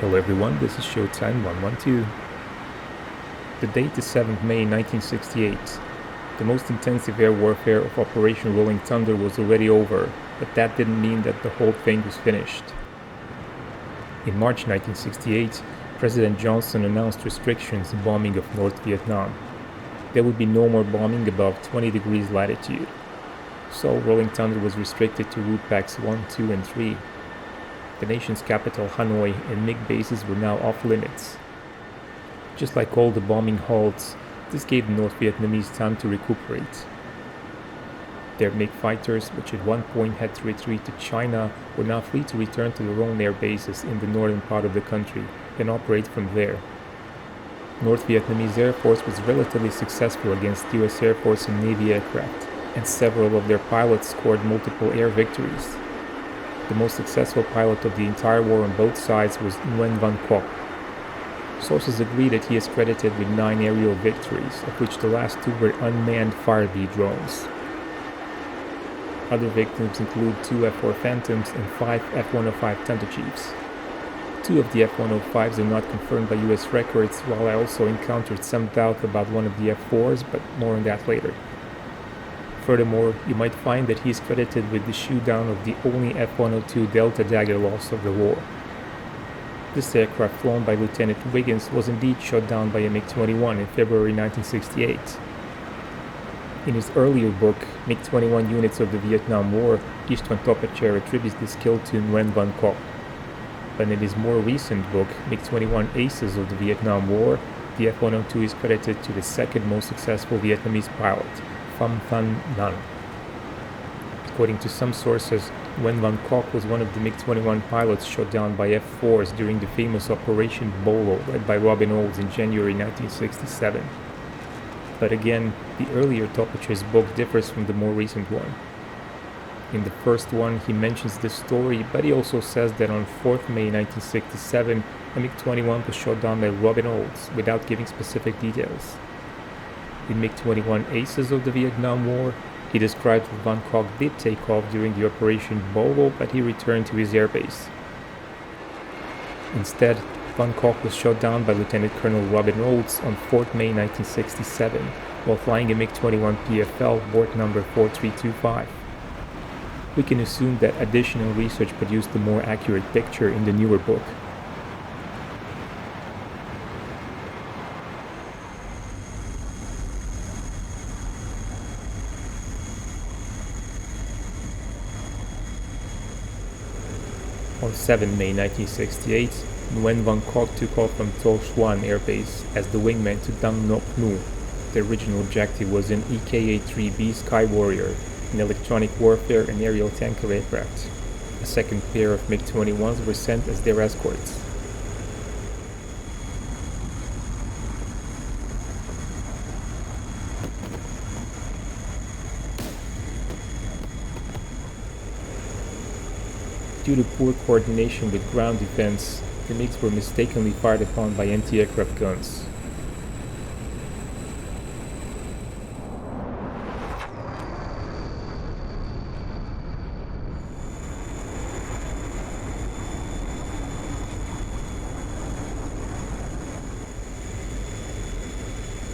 Hello everyone, this is Showtime 112. The date is 7th May 1968. The most intensive air warfare of Operation Rolling Thunder was already over, but that didn't mean that the whole thing was finished. In March 1968, President Johnson announced restrictions in bombing of North Vietnam. There would be no more bombing above 20 degrees latitude. So Rolling Thunder was restricted to route packs 1, 2, and 3. The nation's capital, Hanoi, and MiG bases were now off limits. Just like all the bombing halts, this gave the North Vietnamese time to recuperate. Their MiG fighters, which at one point had to retreat to China, were now free to return to their own air bases in the northern part of the country and operate from there. North Vietnamese Air Force was relatively successful against US Air Force and Navy aircraft, and several of their pilots scored multiple air victories. The most successful pilot of the entire war on both sides was Nguyen Van Coc. Sources agree that he is credited with 9 aerial victories, of which the last 2 were unmanned F-4B drones. Other victims include 2 F-4 Phantoms and 5 F-105 Thunder Chiefs. 2 of the F-105s are not confirmed by US records, while I also encountered some doubt about one of the F-4s, but more on that later. Furthermore, you might find that he is credited with the shoot-down of the only F-102 Delta Dagger loss of the war. This aircraft, flown by Lieutenant Wiggins, was indeed shot down by a MiG-21 in February 1968. In his earlier book, MiG-21 Units of the Vietnam War, István Toperczer attributes this kill to Nguyen Van Coc. But in his more recent book, MiG-21 Aces of the Vietnam War, the F-102 is credited to the second most successful Vietnamese pilot, Pham Thanh Nhan. According to some sources, Nguyen Van Coc was one of the MiG-21 pilots shot down by F-4s during the famous Operation Bolo led by Robin Olds in January 1967. But again, the earlier Topercerz's book differs from the more recent one. In the first one, he mentions this story, but he also says that on 4th May 1967, a MiG-21 was shot down by Robin Olds without giving specific details. In MiG-21 Aces of the Vietnam War, he described that Van Coc did take off during the Operation Bolo, but he returned to his airbase. Instead, Van Coc was shot down by Lieutenant Colonel Robin Olds on 4th May 1967 while flying a MiG-21 PFL board number 4325. We can assume that additional research produced a more accurate picture in the newer book. On 7 May 1968, Nguyen Van Coc took off from To Xuan Air Base as the wingman to Dang Ngoc Nu. The original objective was an F-4B Sky Warrior, an electronic warfare and aerial tanker aircraft. A second pair of MiG-21s were sent as their escorts. Due to poor coordination with ground defense, the MiGs were mistakenly fired upon by anti-aircraft guns.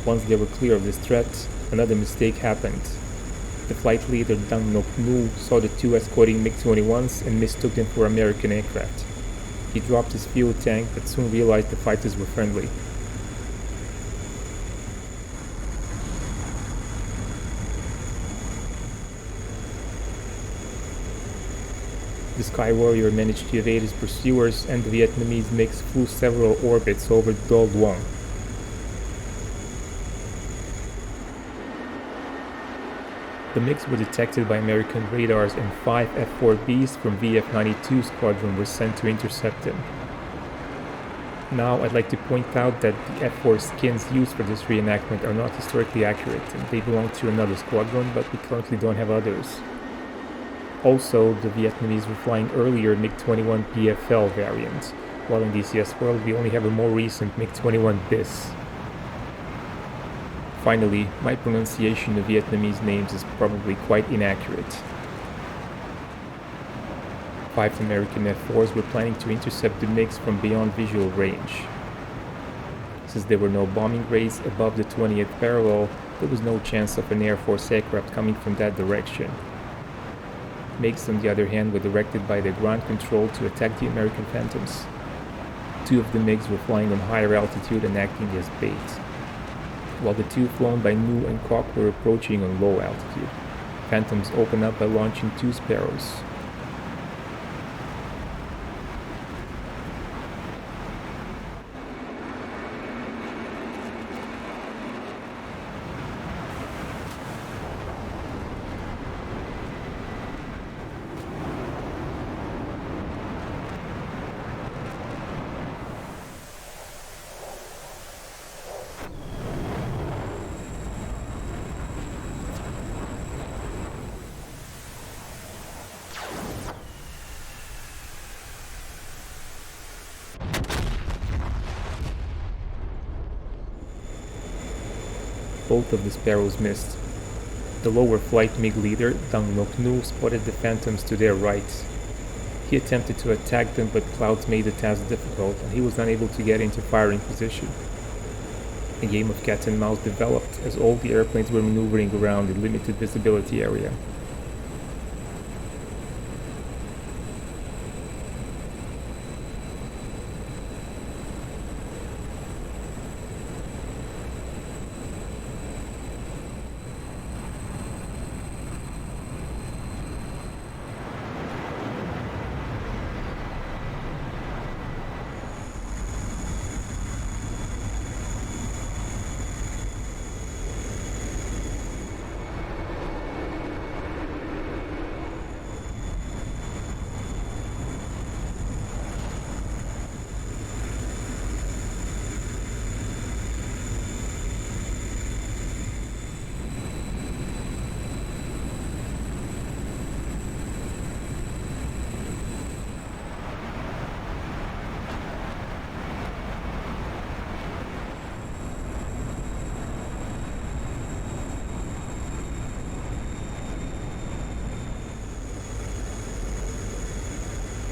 Once they were clear of this threat, another mistake happened. The flight leader Dang Ngoc Nu saw the 2 escorting MiG-21s and mistook them for American aircraft. He dropped his fuel tank but soon realized the fighters were friendly. The Sky Warrior managed to evade his pursuers, and the Vietnamese MiGs flew several orbits over Do Duong. The MiGs were detected by American radars, and 5 F-4Bs from VF-92 squadron were sent to intercept them. Now, I'd like to point out that the F-4 skins used for this reenactment are not historically accurate, and they belong to another squadron, but we currently don't have others. Also, the Vietnamese were flying earlier MiG-21 PFL variant, while in DCS World we only have a more recent MiG-21 BIS. Finally, my pronunciation of Vietnamese names is probably quite inaccurate. 5 American F-4s were planning to intercept the MiGs from beyond visual range. Since there were no bombing raids above the 20th parallel, there was no chance of an Air Force aircraft coming from that direction. MiGs, on the other hand, were directed by their ground control to attack the American Phantoms. 2 of the MiGs were flying on higher altitude and acting as bait, while the 2 flown by Nguyen and Coc were approaching on low altitude. Phantoms opened up by launching 2 Sparrows. Both of the Sparrows missed. The lower flight MiG leader, Dang Ngoc Nu, spotted the Phantoms to their right. He attempted to attack them, but clouds made the task difficult, and he was unable to get into firing position. A game of cat and mouse developed as all the airplanes were maneuvering around the limited visibility area.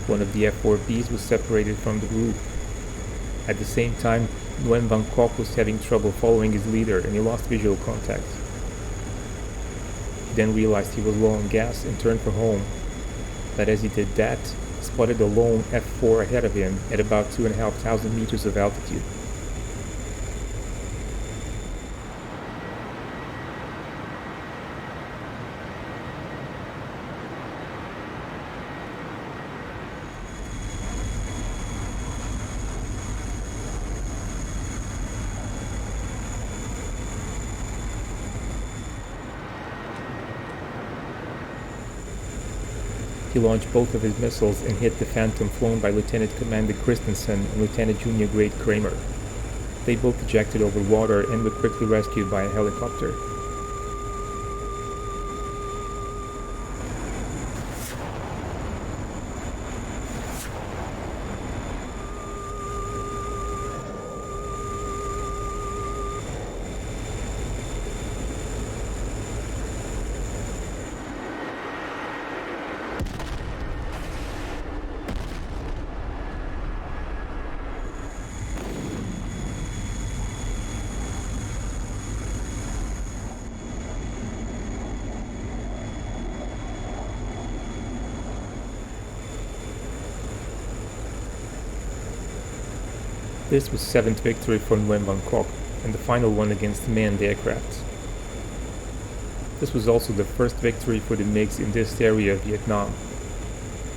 One of the F-4Bs was separated from the group. At the same time, Nguyen Van Coc was having trouble following his leader and he lost visual contact. He then realized he was low on gas and turned for home, but as he did that, spotted a lone F-4 ahead of him at about 2,500 meters of altitude. He launched both of his missiles and hit the Phantom flown by Lieutenant Commander Christensen and Lieutenant Junior Grade Kramer. They both ejected over water and were quickly rescued by a helicopter. This was 7th victory for Nguyen Van Coc, and the final one against manned aircraft. This was also the first victory for the MiGs in this area of Vietnam.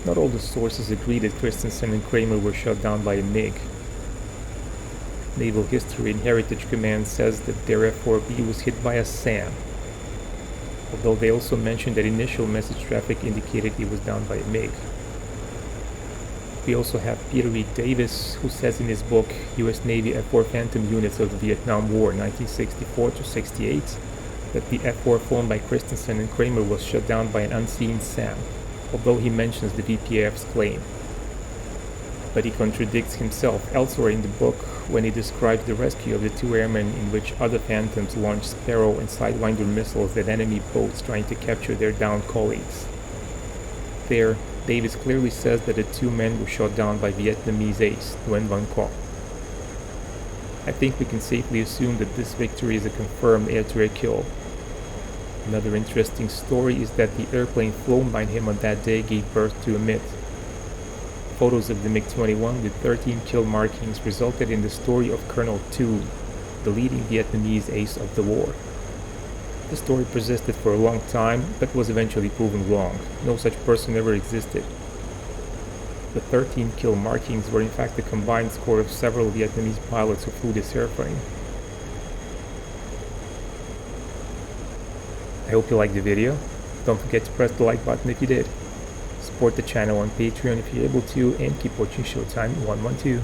Not all the sources agree that Christensen and Kramer were shot down by a MiG. Naval History and Heritage Command says that their F-4B was hit by a SAM, although they also mentioned that initial message traffic indicated he was down by a MiG. We also have Peter E. Davies, who says in his book U.S. Navy F-4 Phantom Units of the Vietnam War 1964-68 that the F-4 flown by Christensen and Kramer was shot down by an unseen SAM, although he mentions the VPAF's claim. But he contradicts himself elsewhere in the book when he describes the rescue of the 2 airmen in which other Phantoms launched Sparrow and Sidewinder missiles at enemy boats trying to capture their downed colleagues. There, Davies clearly says that the two men were shot down by Vietnamese ace, Nguyen Van Coc. I think we can safely assume that this victory is a confirmed air-to-air kill. Another interesting story is that the airplane flown by him on that day gave birth to a myth. Photos of the MiG-21 with 13 kill markings resulted in the story of Colonel Tu, the leading Vietnamese ace of the war. The story persisted for a long time, but was eventually proven wrong. No such person ever existed. The 13 kill markings were in fact the combined score of several Vietnamese pilots who flew this airplane. I hope you liked the video. Don't forget to press the like button if you did. Support the channel on Patreon if you're able to, and keep watching Showtime 112.